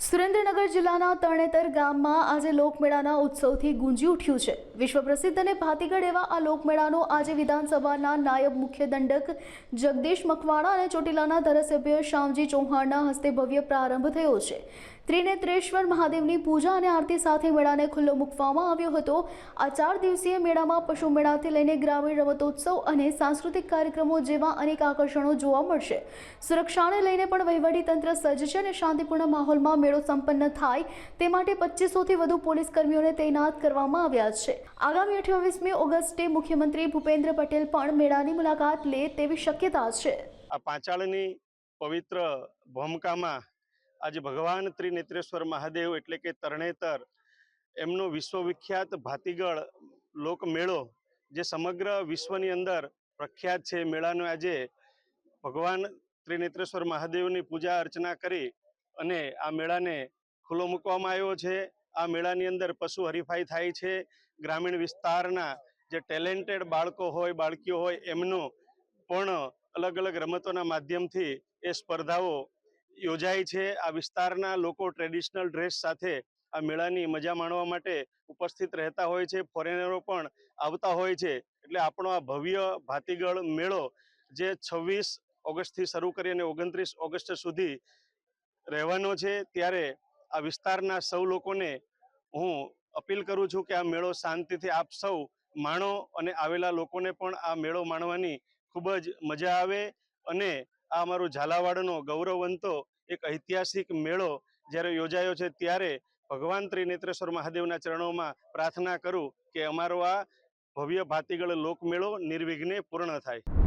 સુરેન્દ્રનગર જિલ્લાના તરણેતર ગામમાં આજે લોકમેળાના ઉત્સવથી ગુંજી ઉઠ્યું છે। વિશ્વ પ્રસિદ્ધ અને ભાતીગળ એવા આ લોકમેળાનો આજે વિધાનસભાના નાયબ મુખ્ય દંડક જગદીશ મકવાણા અને ચોટીલાના ધારાસભ્ય શ્યામજી ચૌહાણના હસ્તે ભવ્ય પ્રારંભ થયો છે। ત્રિનેત્રેશ્વર મહાદેવની પૂજા અને આરતી સાથે મેળાને ખુલ્લો મૂકવામાં આવ્યો હતો। આ 4 દિવસીય મેળામાં પશુ મેળાથી લઈને ગ્રામીણ રમતોત્સવ અને સાંસ્કૃતિક કાર્યક્રમો જેવા અનેક આકર્ષણો જોવા મળશે। સુરક્ષાને લઈને પણ વહીવટી તંત્ર સજ્જ છે અને શાંતિપૂર્ણ માહોલમાં મેળો સંપન્ન થાય તે માટે 2500થી વધુ પોલીસ કર્મીઓને તૈનાત કરવામાં આવ્યા છે। આગામી 28મી ઓગસ્ટે મુખ્યમંત્રી ભૂપેન્દ્ર પટેલ પણ મેળાની મુલાકાત લે તેવી શક્યતા છે। આ પાંચાળની પવિત્ર ભૂમિકામાં આજે ભગવાન ત્રિનેત્રેશ્વર મહાદેવ એટલે કે તરણેતર એમનો વિશ્વવિખ્યાત ભાતીગળ લોકમેળો જે સમગ્ર વિશ્વની અંદર પ્રખ્યાત છે। મેળાનો આજે ભગવાન ત્રિનેત્રેશ્વર મહાદેવની પૂજા અર્ચના કરી અને આ મેળાને ખુલ્લો મૂકવામાં આવ્યો છે। આ મેળાની અંદર પશુ હરીફાઈ થાય છે। ગ્રામીણ વિસ્તારના જે ટેલેન્ટેડ બાળકો હોય બાળકીઓ હોય એમનો પણ અલગ અલગ રમતોના માધ્યમથી એ સ્પર્ધાઓ યોજાય છે। આ વિસ્તારના લોકો ટ્રેડિશનલ ડ્રેસ સાથે આ મેળાની મજા માણવા માટે ઉપસ્થિત રહેતા હોય છે। ફોરેનરો પણ આવતા હોય છે। એટલે આપણો આ ભવ્ય ભાતીગળ મેળો જે 26 ઓગસ્ટથી શરૂ કરી અને 29 ઓગસ્ટ સુધી રહેવાનો છે। ત્યારે આ વિસ્તારના સૌ લોકોને હું અપીલ કરું છું કે આ મેળો શાંતિથી આપ સૌ માણો અને આવેલા લોકોને પણ આ મેળો માણવાની ખૂબ જ મજા આવે અને આ અમારું ઝાલાવાડનો ગૌરવવંતો એક ઐતિહાસિક મેળો જ્યારે યોજાયો છે ત્યારે ભગવાન ત્રિનેત્રેશ્વર મહાદેવના ચરણોમાં પ્રાર્થના કરું કે અમારો આ ભવ્ય ભાતીગળ લોકમેળો નિર્વિઘ્ને પૂર્ણ થાય।